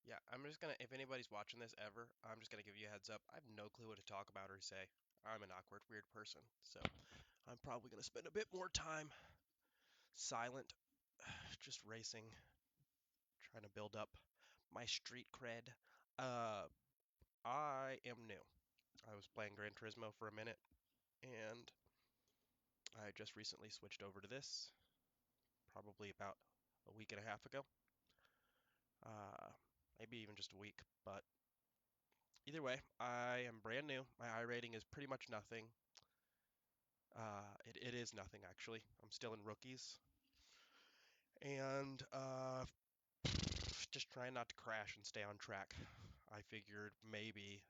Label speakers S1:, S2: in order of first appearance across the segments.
S1: Yeah, I'm just gonna, if anybody's watching this ever, I'm just gonna give you a heads up. I have no clue what to talk about or say. I'm an awkward, weird person, so I'm probably gonna spend a bit more time silent, just racing, trying to build up my street cred. Uh, I am new. I was playing Gran Turismo for a minute, and I just recently switched over to this, probably about a week and a half ago. Uh, Maybe even just a week, but either way, I am brand new. My I rating is pretty much nothing. It is nothing actually. I'm still in rookies, and just trying not to crash and stay on track. I figured maybe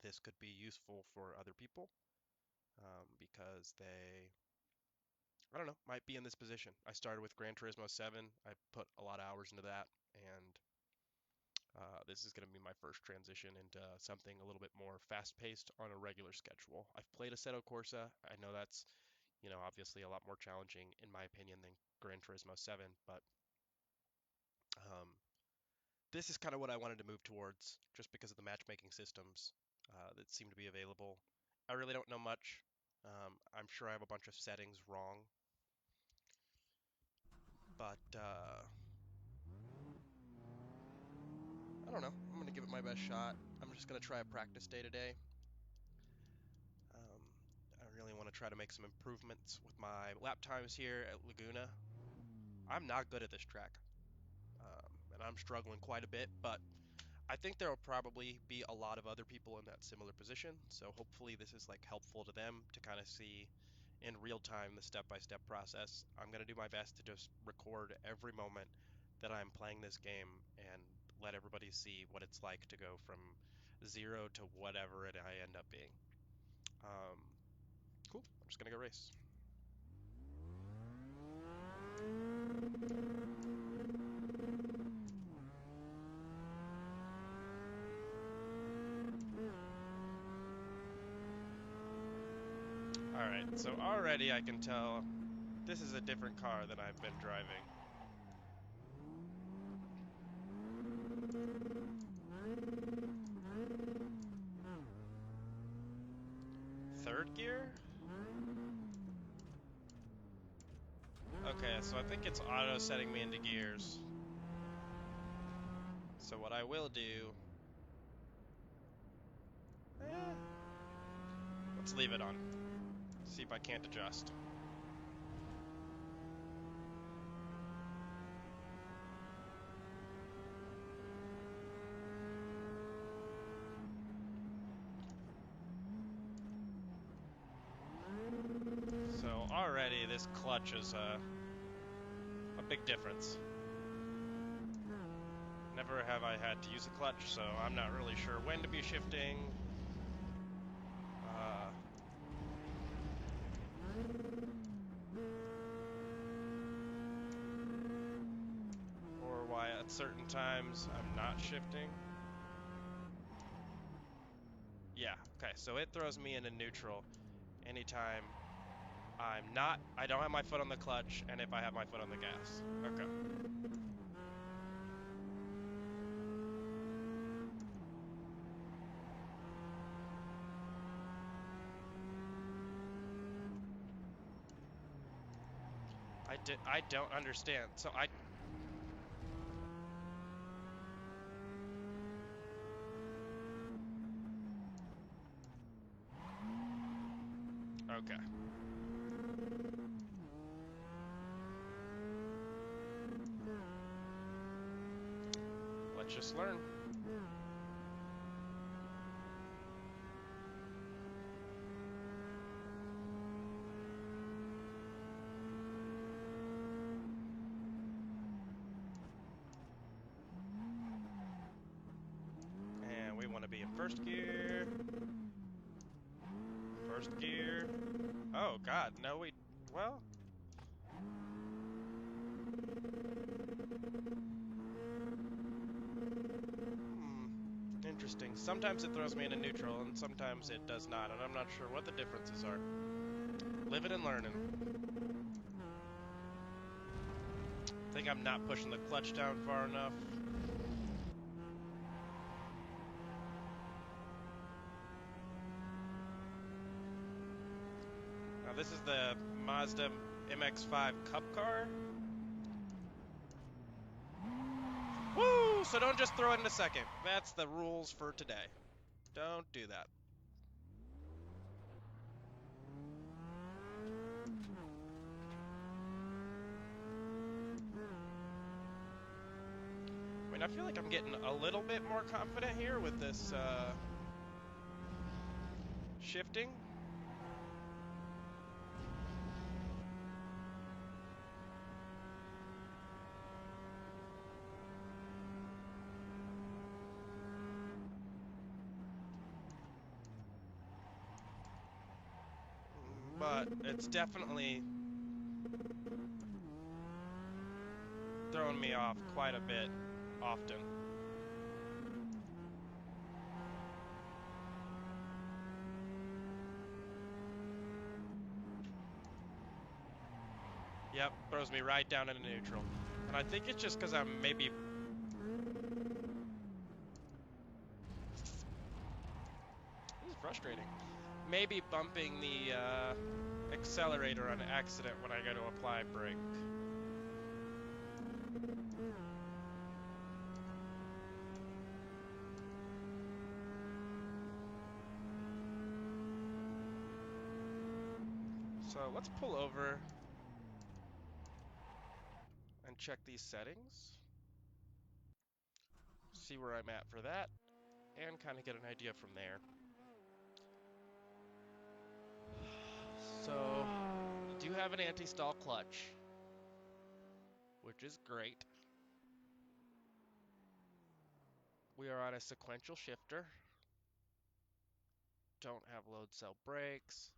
S1: this could be useful for other people because they, I don't know, might be in this position. I started with Gran Turismo 7. I put a lot of hours into that, and this is going to be my first transition into something a little bit more fast-paced on a regular schedule. I've played Assetto Corsa. I know that's, obviously a lot more challenging in my opinion than Gran Turismo 7, but um, this is kind of what I wanted to move towards just because of the matchmaking systems that seem to be available. I really don't know much. I'm sure I have a bunch of settings wrong, but I don't know. I'm going to give it my best shot. I'm just going to try a practice day today. Um, I really want to try to make some improvements with my lap times here at Laguna. I'm not good at this track, and I'm struggling quite a bit, but I think there will probably be a lot of other people in that similar position, so hopefully this is like helpful to them to kind of see in real time the step-by-step process. I'm going to do my best to just record every moment that I'm playing this game and let everybody see what it's like to go from zero to whatever it I end up being. Um, cool. I'm just going to go race. All right, so already I can tell this is a different car than I've been driving. Third gear? Okay, so I think it's auto setting me into gears. So what I will do, eh, let's leave it on. See if I can't adjust. So already this clutch is a big difference. Never have I had to use a clutch, so I'm not really sure when to be shifting. Uh, or why at certain times I'm not shifting. Yeah, okay, so it throws me into neutral anytime I don't have my foot on the clutch, and if I have my foot on the gas. Okay. I don't understand. So okay. Let's just learn. And we want to be in first gear. First gear. Oh god, no well, interesting. Sometimes it throws me into neutral and sometimes it does not, and I'm not sure what the differences are. Living and learning. I think I'm not pushing the clutch down far enough. Now this is the Mazda MX-5 Cup car. Woo! So don't just throw it in a second. That's the rules for today. Don't do that. I mean, I feel like I'm getting a little bit more confident here with this shifting. But it's definitely throwing me off quite a bit often. Yep, throws me right down into neutral. And I think it's just because I'm maybe... This is frustrating. Maybe bumping the accelerator on accident when I go to apply brake. So let's pull over and check these settings. See where I'm at for that, and kind of get an idea from there. So, you do have an anti-stall clutch, which is great. We are on a sequential shifter. Don't have load cell brakes.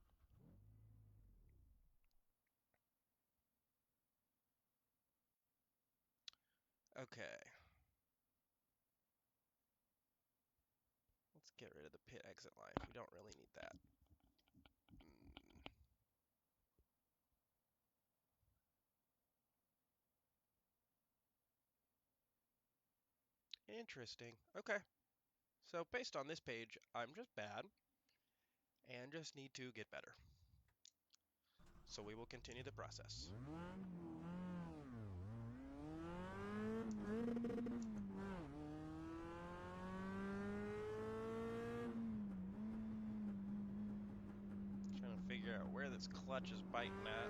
S1: Okay. Let's get rid of the pit exit line. We don't really need that. Interesting. Okay. So based on this page, I'm just bad and just need to get better. So we will continue the process. Trying to figure out where this clutch is biting at.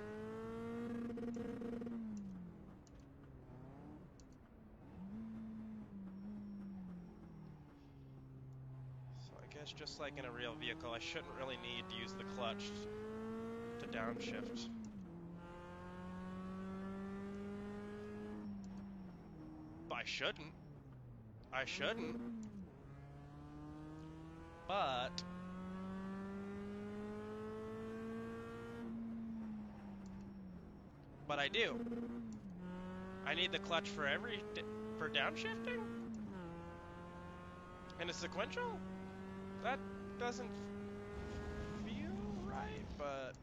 S1: So I guess just like in a real vehicle, I shouldn't really need to use the clutch to downshift. But I shouldn't. I shouldn't. But I do. I need the clutch for for downshifting? In a sequential? That doesn't feel right, but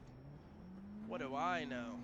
S1: what do I know?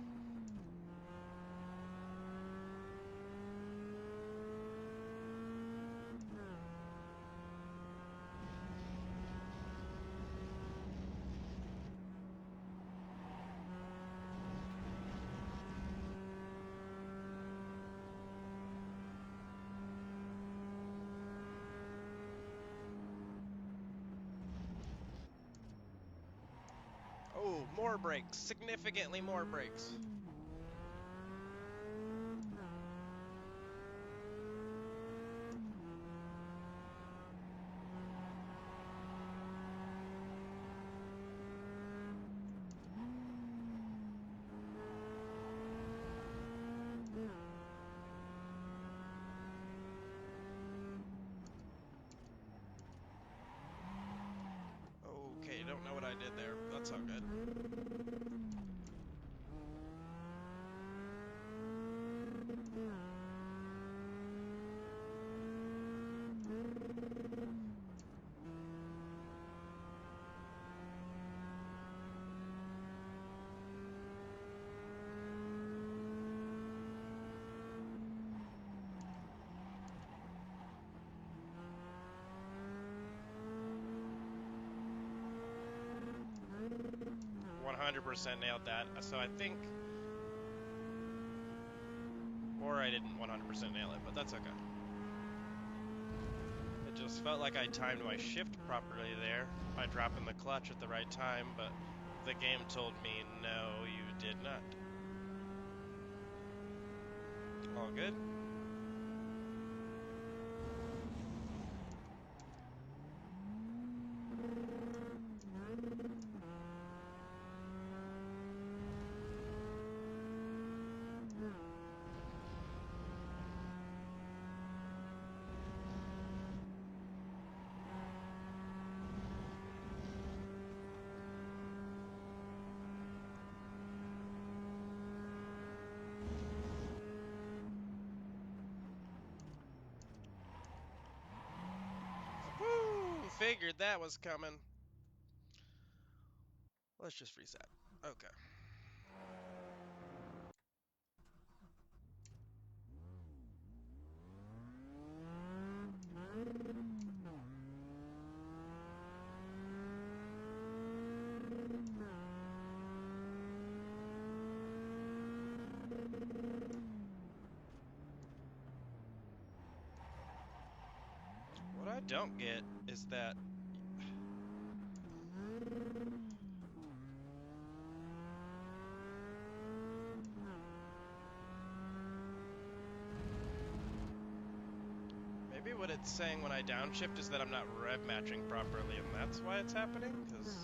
S1: Oh, more brakes. Significantly more brakes. Okay, don't know what I did there. That's all good. 100% nailed that. So I think, or I didn't 100% nail it, but that's okay. It just felt like I timed my shift properly there by dropping the clutch at the right time, but the game told me, no, you did not. All good? Woo! Figured that was coming. Let's just reset. Okay. What I don't get is that maybe what it's saying when I downshift is that I'm not rev matching properly, and that's why it's happening? Because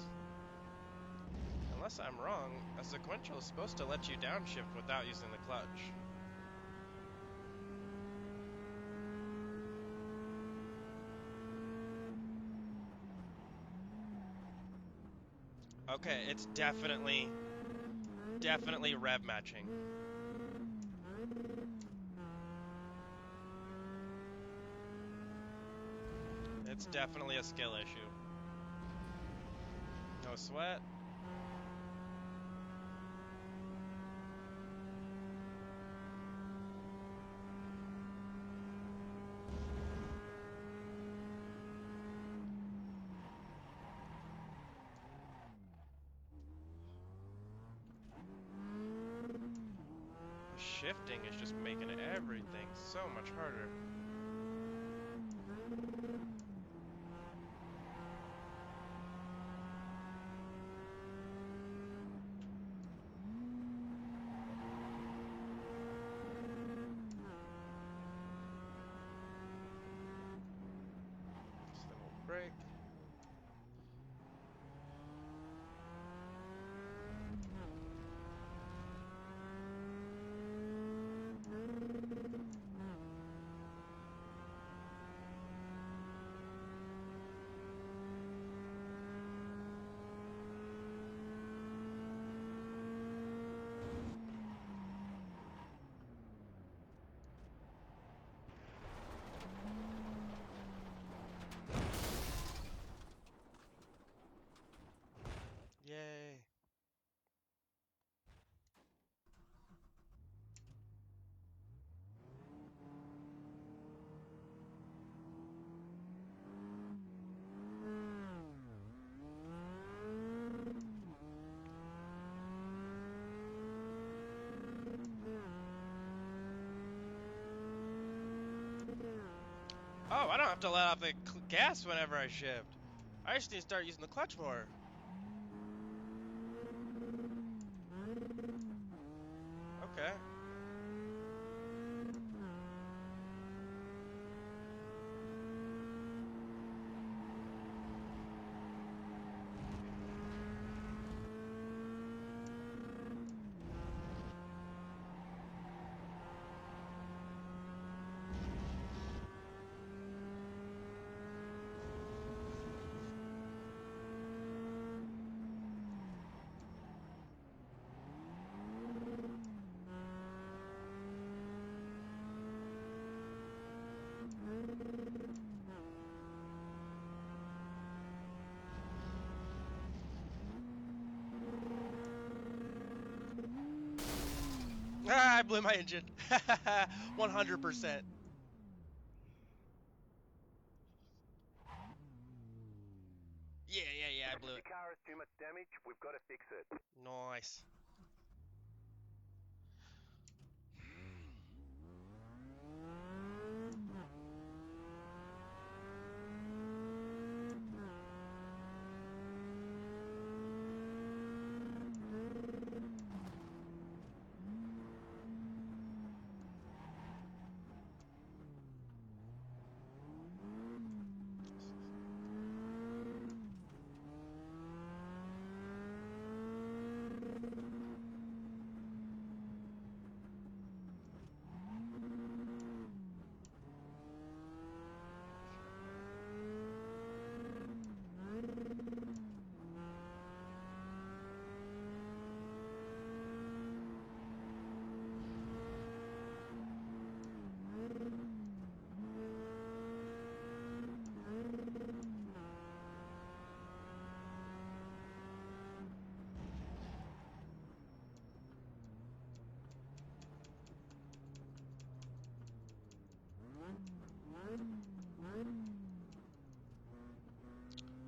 S1: unless I'm wrong, a sequential is supposed to let you downshift without using the clutch. Okay, it's definitely rev matching. It's definitely a skill issue. No sweat. The shifting is just making everything so much harder. So then we'll brake. Yay. Oh, I don't have to let off the gas whenever I shift. I just need to start using the clutch more. Okay. Ah, I blew my engine. 100%. Yeah. I blew it.
S2: If your car has too much damage, we've got to fix it.
S1: Nice.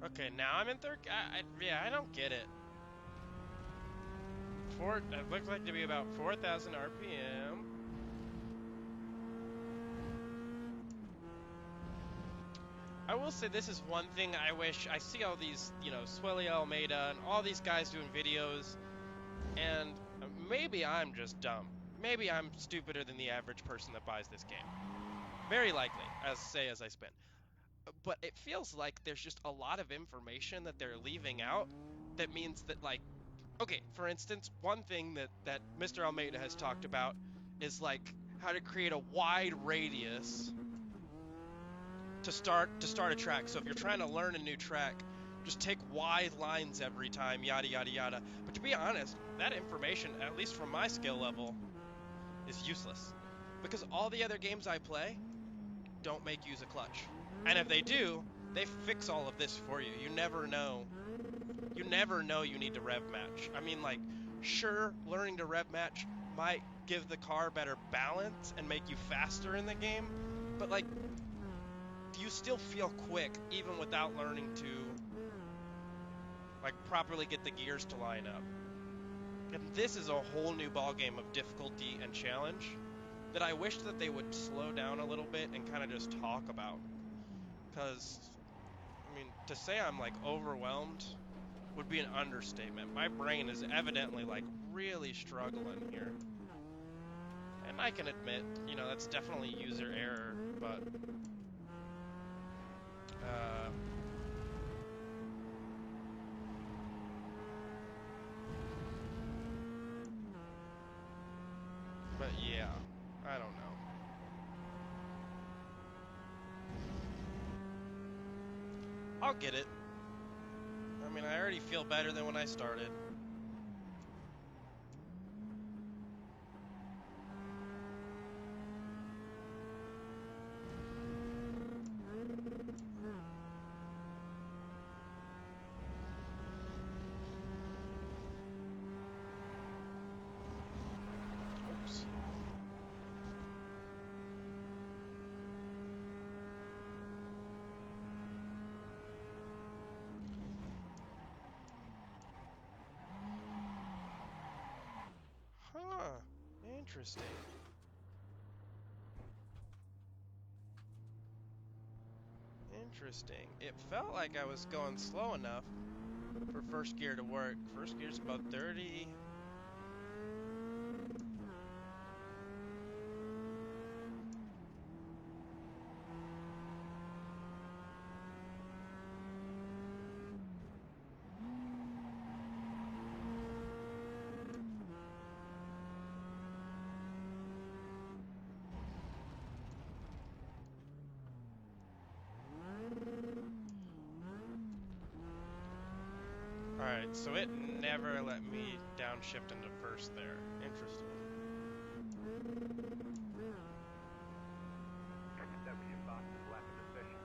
S1: Okay, now I'm in third. Yeah, I don't get it. It looks like to be about 4,000 RPM. I will say this is one thing I wish. I see all these, Swelly Almeida and all these guys doing videos, and maybe I'm just dumb. Maybe I'm stupider than the average person that buys this game. Very likely, as I spin. But it feels like there's just a lot of information that they're leaving out that means that, like, okay, for instance, one thing that Mr. Almeida has talked about is like how to create a wide radius to start a track. So if you're trying to learn a new track, just take wide lines every time, yada yada yada. But to be honest, that information, at least from my skill level, is useless because all the other games I play don't make use a clutch. And if they do, they fix all of this for you. You never know. You never know you need to rev match. I mean, like, sure, learning to rev match might give the car better balance and make you faster in the game, but, like, you still feel quick even without learning to, like, properly get the gears to line up. And this is a whole new ballgame of difficulty and challenge that I wish that they would slow down a little bit and kind of just talk about. Because, I mean, to say I'm, like, overwhelmed would be an understatement. My brain is evidently, like, really struggling here. And I can admit, that's definitely user error, but yeah, I don't know. I'll get it. I mean, I already feel better than when I started. Oops. Huh. Interesting. Interesting. It felt like I was going slow enough for first gear to work. First gear's about 30. Alright, so it never let me downshift into first there. Interesting.
S2: That was your fastest lap of the session.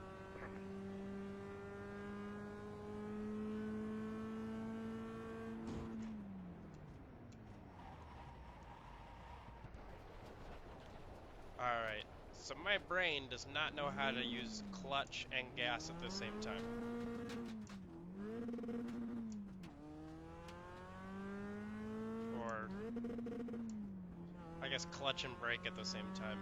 S1: Alright, so my brain does not know how to use clutch and gas at the same time. I guess clutch and brake at the same time.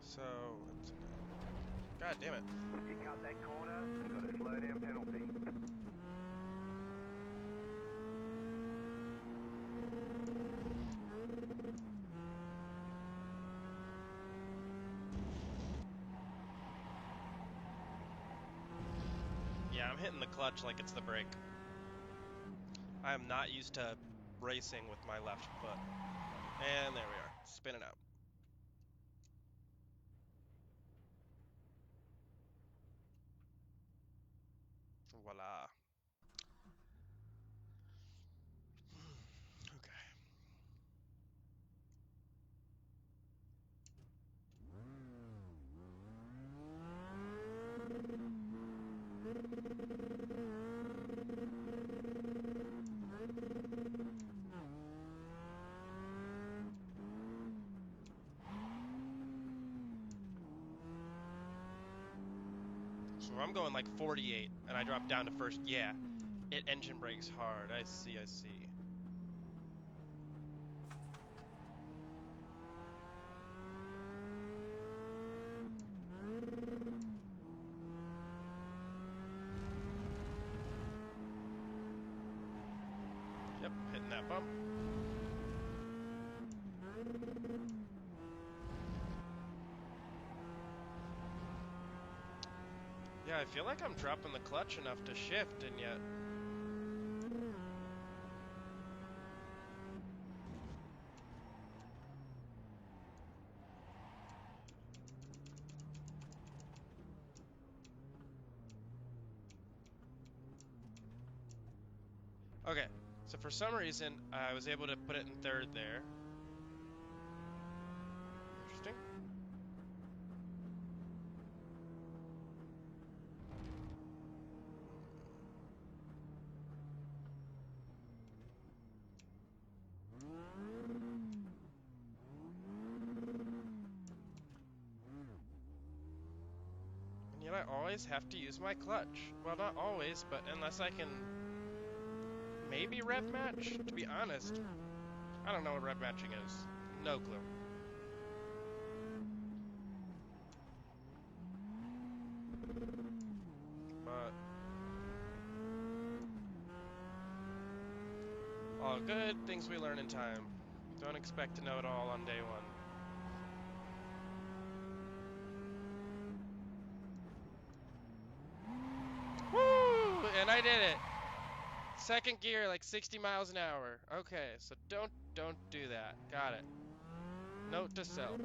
S1: So, God damn it.
S2: You cut that corner, you've got a slow down penalty.
S1: Yeah, I'm hitting the clutch like it's the brake. I am not used to racing with my left foot. And there we are, spinning out. Voila. Okay. So I'm going like 48, and I drop down to first. Yeah, it engine brakes hard. I see, I see. Yep, hitting that bump. Yeah, I feel like I'm dropping the clutch enough to shift, and yet... Okay, so for some reason, I was able to put it in third there. Interesting. And yet I always have to use my clutch. Well, not always, but unless I can maybe rev match, to be honest. I don't know what rev matching is. No clue. But all good, things we learn in time. Don't expect to know it all on day one. Woo! And I did it. Second gear, like 60 miles an hour. Okay, so don't do that. Got it. Note to self.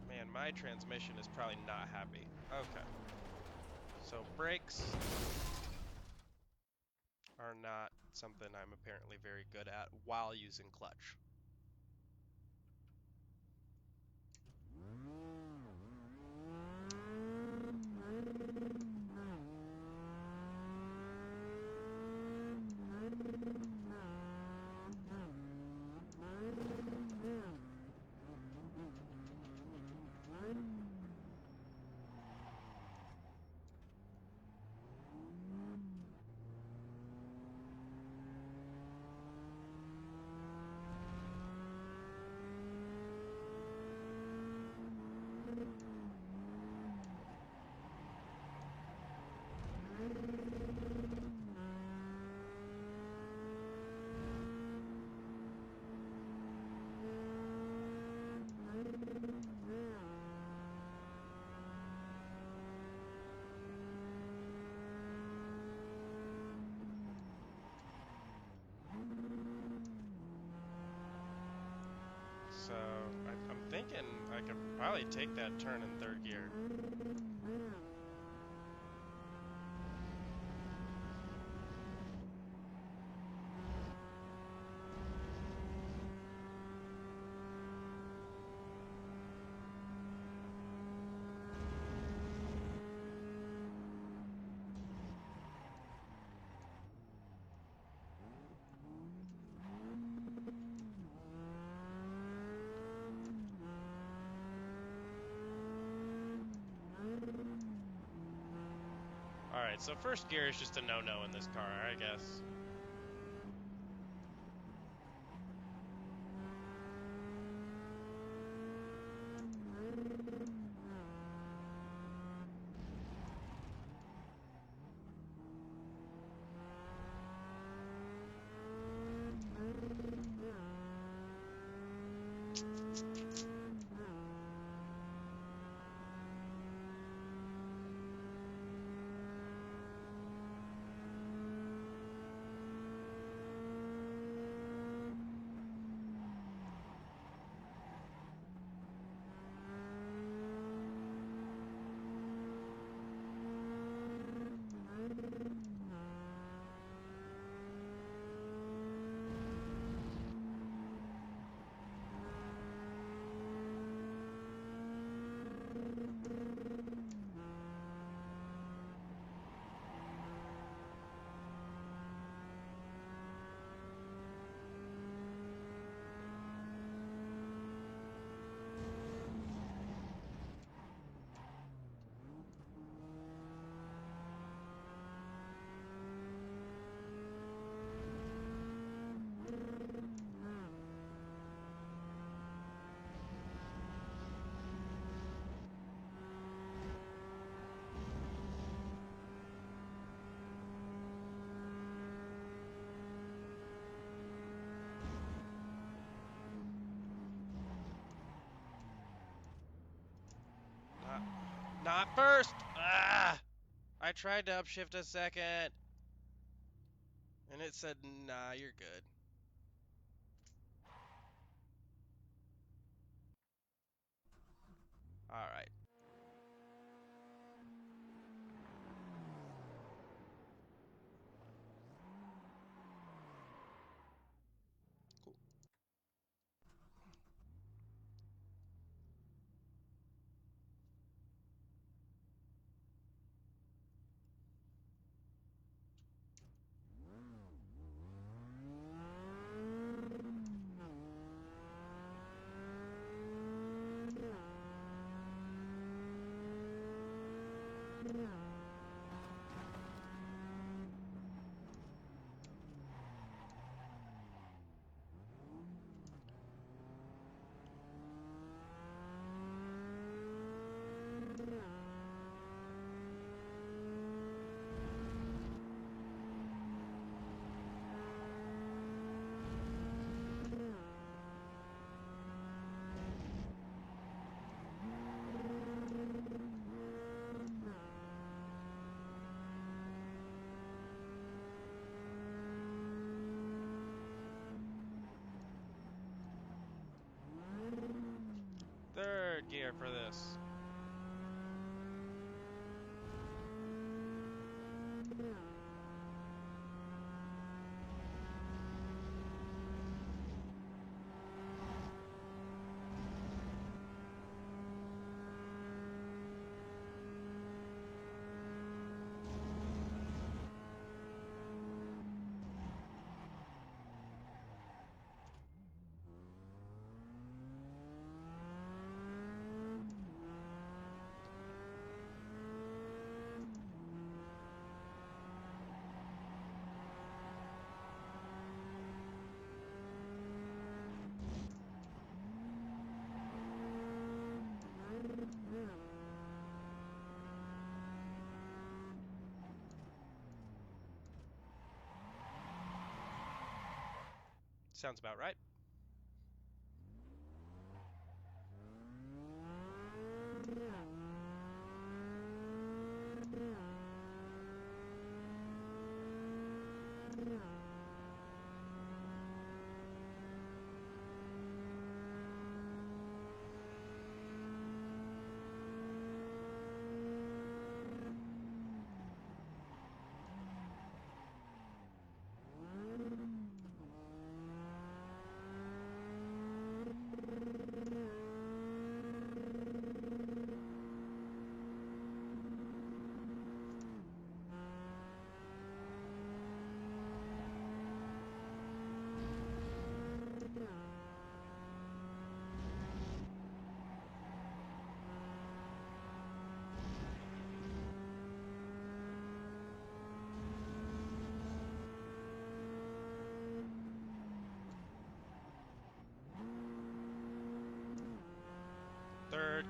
S1: Man, my transmission is probably not happy. Okay. So brakes are not something I'm apparently very good at while using clutch. I could probably take that turn in third gear. Alright, so first gear is just a no-no in this car, I guess. Not first! Ah! I tried to upshift a second, and it said, nah, you're good. Alright. Cool. Third gear for this. Sounds about right.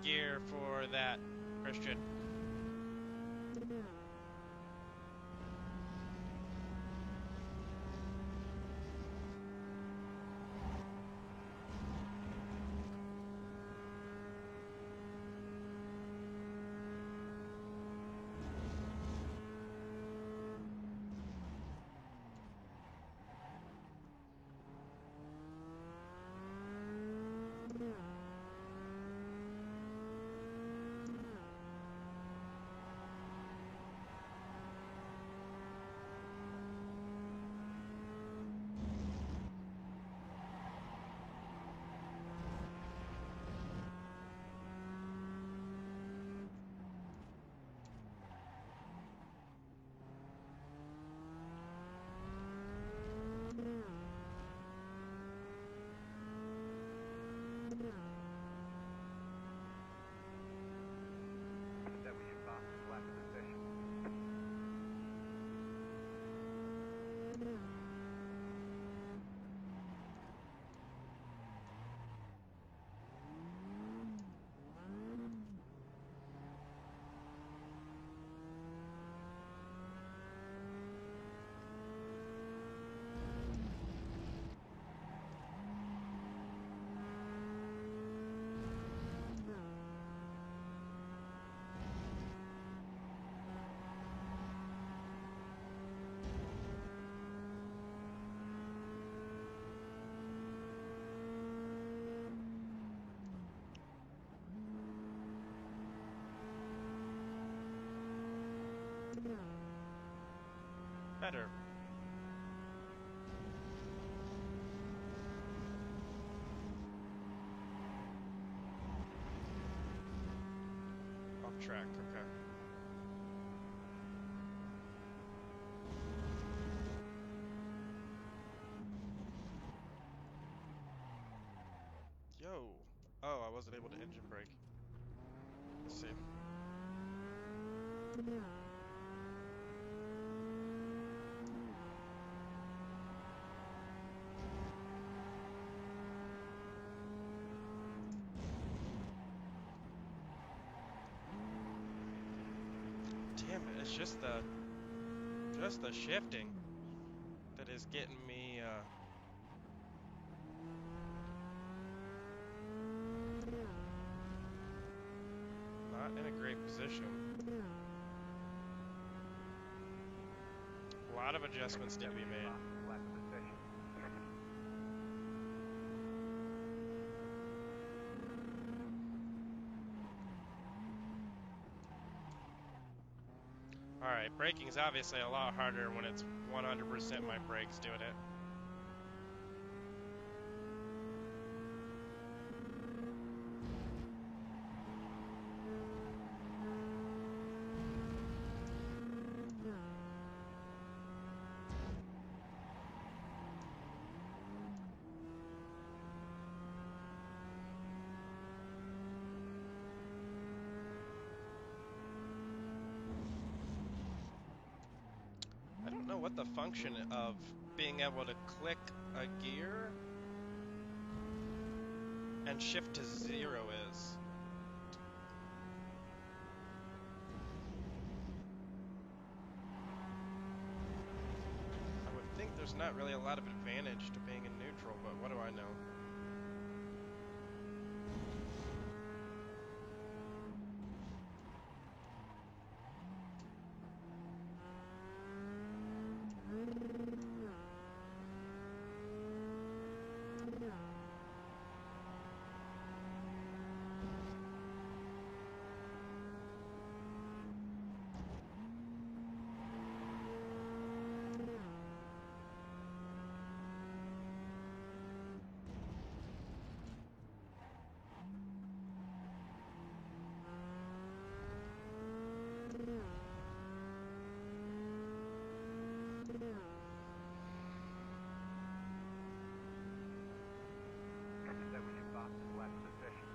S1: gear for that, Christian.
S2: That was your fastest lap of the session.
S1: Better. Off track, okay. Yo. Oh, I wasn't able to engine brake. Let's see. Damn it, it's just the shifting that is getting me not in a great position. A lot of adjustments need to be made.
S2: Fastest lap of the session.
S1: Alright, braking is obviously a lot harder when it's 100% my brakes doing it. I don't know what the function of being able to click a gear and shift to 0 is. I would think there's not really a lot of advantage to being in neutral, but what do I know?
S2: That was your fastest lap of the session.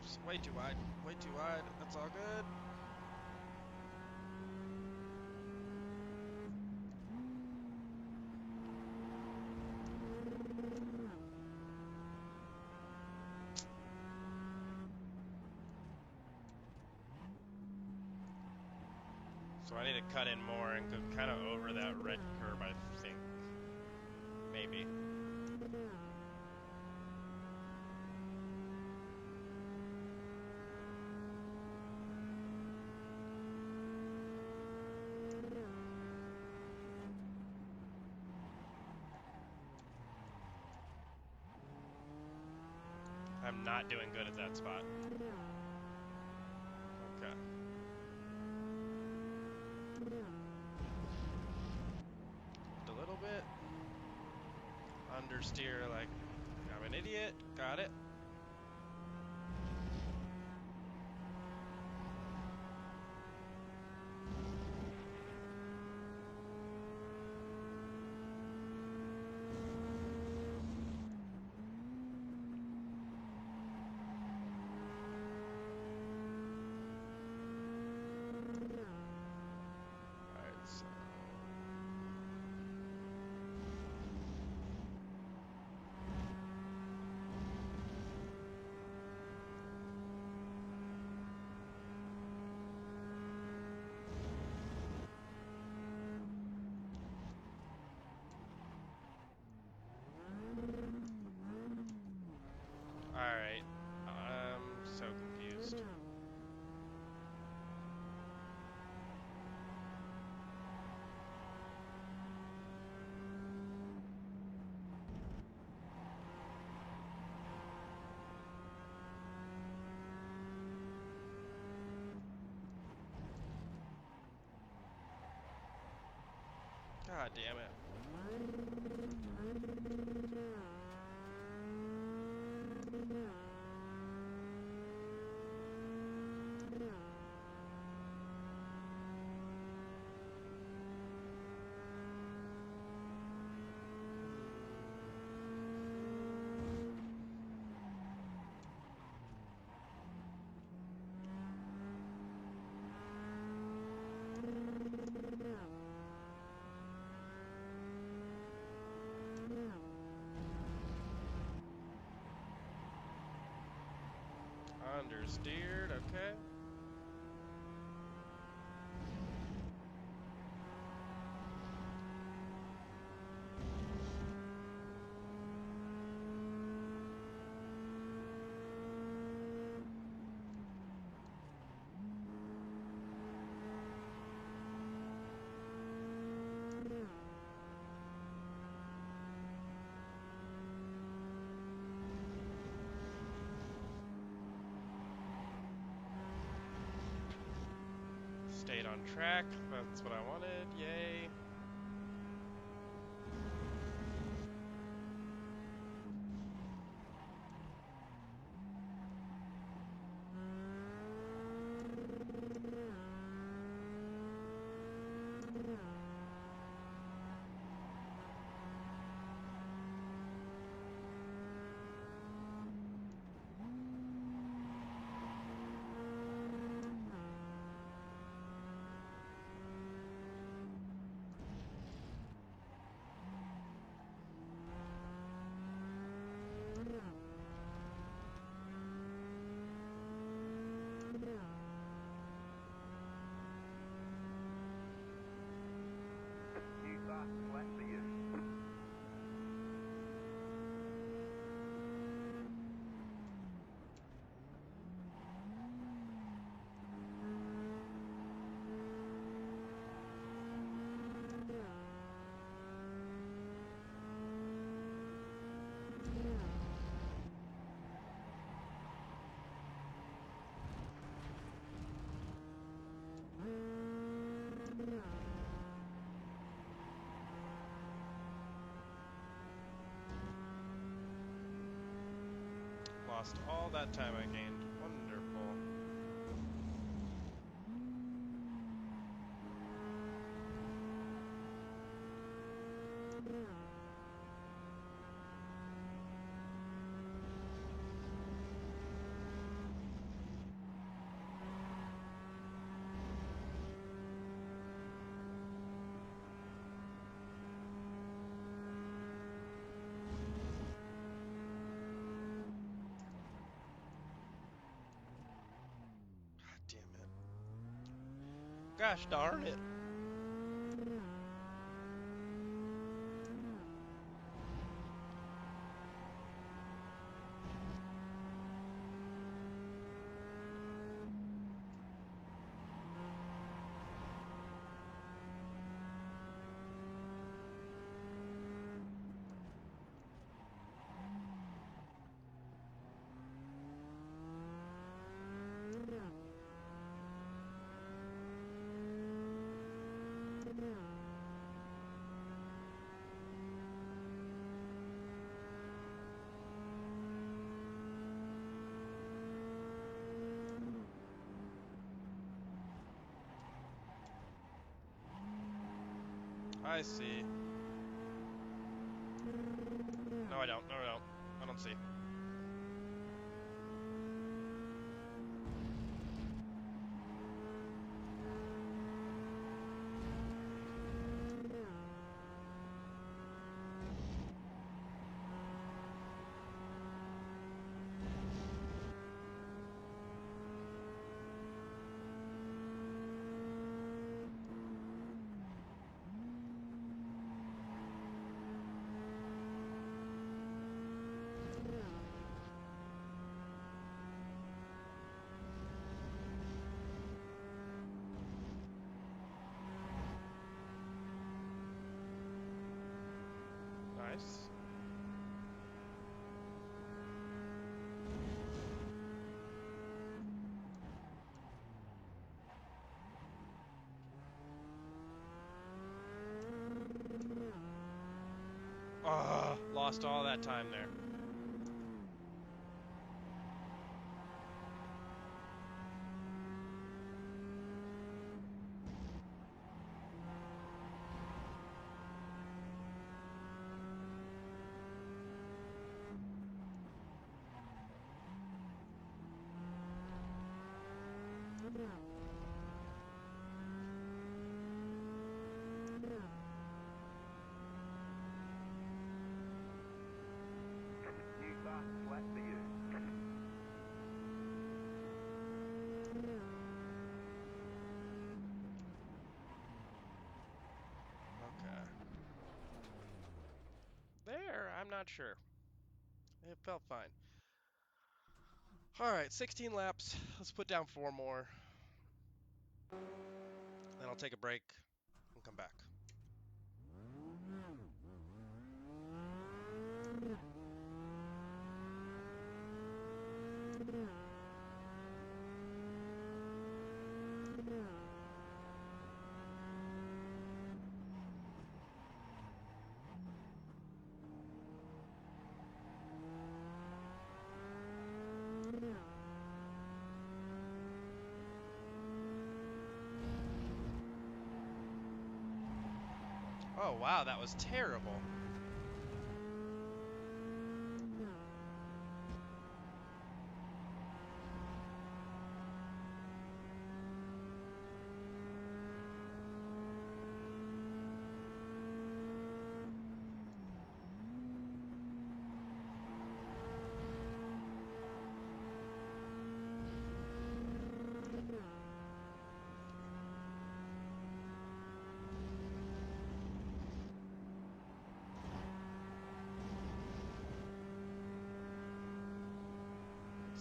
S1: Oops, way too wide. Way too wide. That's all good. So I need to cut in more and go kind of over that red curb, I think. Maybe. I'm not doing good at that spot. Okay. Just a little bit. Understeer like I'm an idiot. Got it. Alright, so alright. I'm so confused. God damn it. Understeered, okay. Stayed on track. That's what I wanted. Yay.
S2: Utah, flat for you.
S1: Lost all that time I gained. Wonderful. Gosh darn it. I see. No, I don't. No, I don't. I don't see. Nice. Ah, lost all that time there.
S2: New fast lap for you.
S1: Okay. There, I'm not sure. It felt fine. All right, 16 laps. Let's put down 4 more. Then I'll take a break and come back. Oh, wow, that was terrible.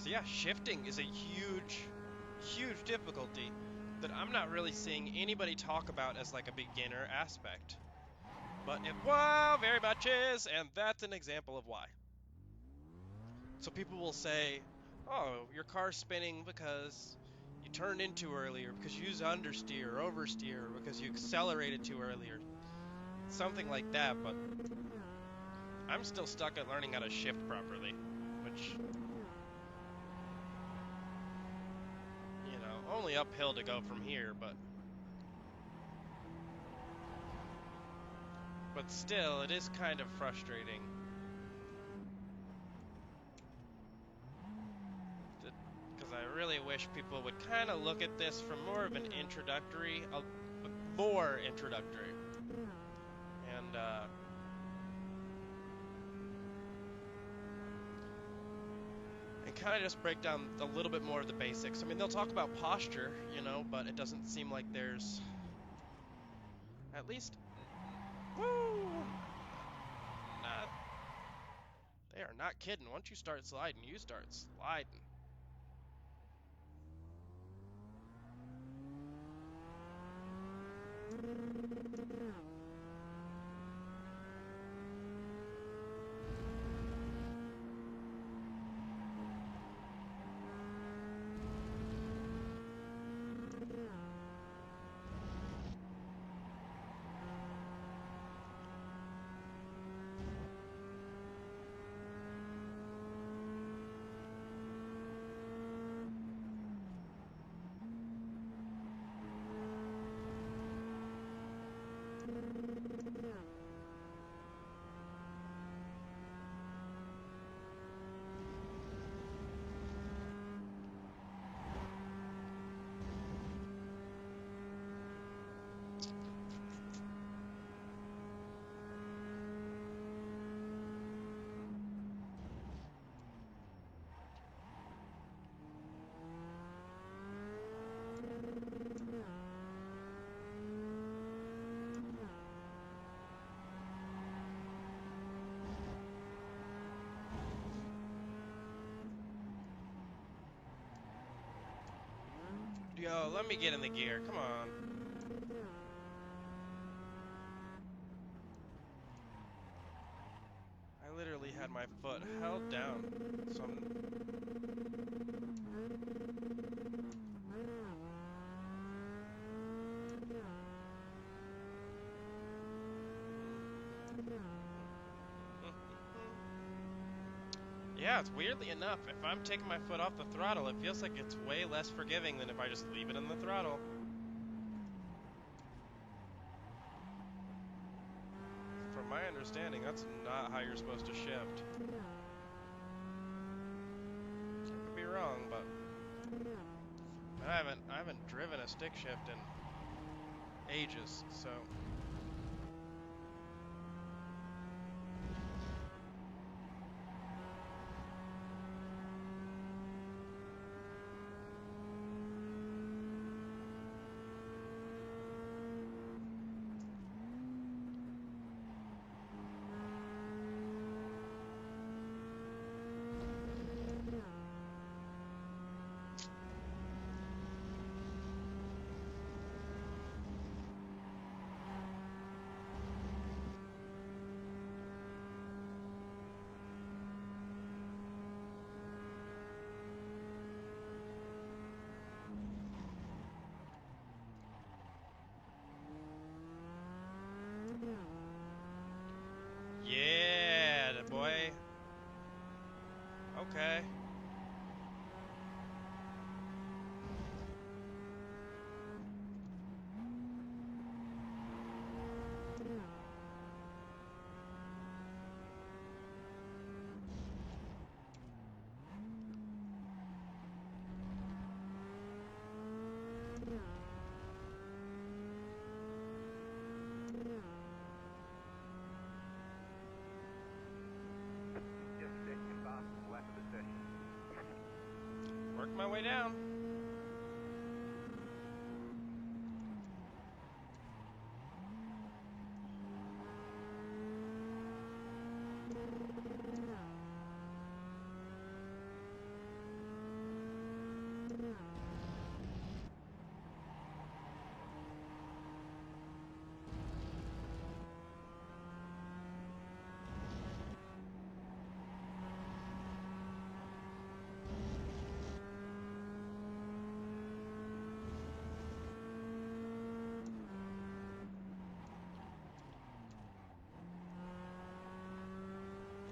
S1: So yeah, shifting is a huge difficulty that I'm not really seeing anybody talk about as like a beginner aspect. But it wow very much is, and that's an example of why. So people will say, "Oh, your car's spinning because you turned in too early, or because you used understeer or oversteer, or because you accelerated too early, or something like that." But I'm still stuck at learning how to shift properly, which only uphill to go from here, but still, it is kind of frustrating. Because I really wish people would kind of look at this from more of an introductory, more introductory, and kind of just break down a little bit more of the basics. I mean, they'll talk about posture, you know, but it doesn't seem like there's at least. Woo! Not, they are not kidding. Once you start sliding, you start sliding. Yo, let me get in the gear. Come on. I literally had my foot held down. So yeah, it's weirdly enough, if I'm taking my foot off the throttle, it feels like it's way less forgiving than if I just leave it in the throttle. From my understanding, that's not how you're supposed to shift. I could be wrong, but I haven't driven a stick shift in ages, so yeah, boy. Okay.
S2: Just taking back left position.
S1: Work my way down.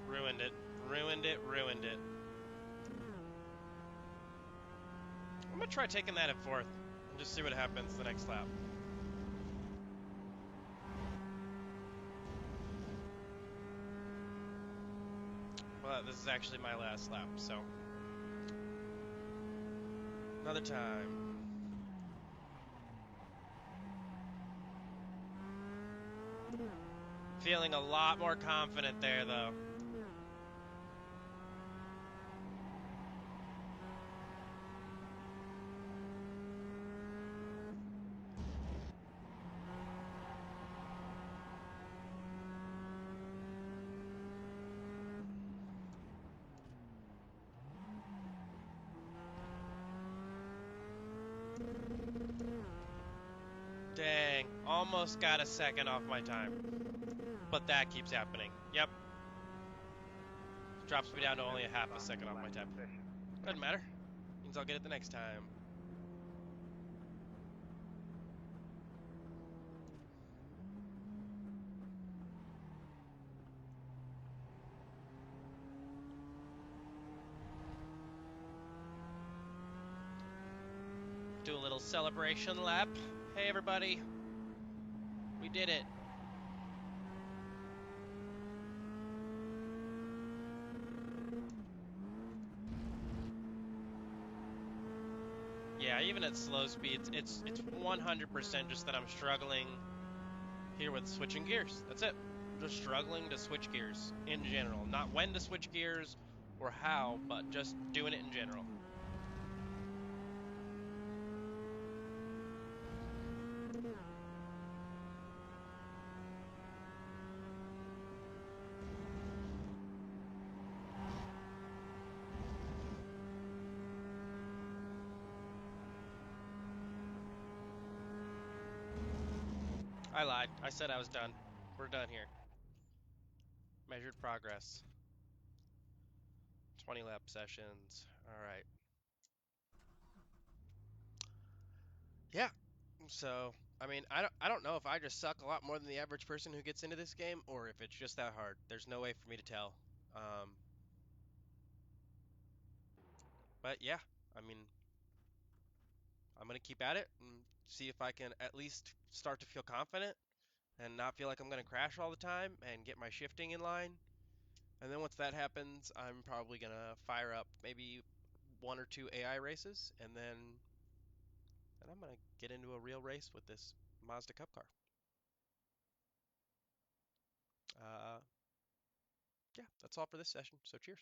S1: Ruined it. Ruined it. Ruined it. I'm gonna try taking that at fourth and just see what happens the next lap. Well, this is actually my last lap, so another time. Feeling a lot more confident there, though. dang. Almost got a second off my time. But that keeps happening. Yep. Drops me down to only a
S2: 70
S1: half a
S2: knots
S1: second off my
S2: left
S1: time.
S2: position.
S1: Doesn't matter. Means I'll get it the next time. Do a little celebration lap. Hey everybody. We did it. Yeah, even at slow speeds, it's 100% just that I'm struggling here with switching gears. That's it. I'm just struggling to switch gears in general. Not when to switch gears or how, but just doing it in general. I lied. I said I was done. We're done here. Measured progress. 20 lap sessions. All right. Yeah. So, I mean, I don't know if I just suck a lot more than the average person who gets into this game or if it's just that hard. There's no way for me to tell. Um, but yeah, I mean, I'm gonna keep at it and see if I can at least start to feel confident and not feel like I'm gonna crash all the time and get my shifting in line. And then once that happens, I'm probably gonna fire up maybe one or two AI races, and then I'm gonna get into a real race with this Mazda Cup car. Uh, yeah, that's all for this session. So cheers.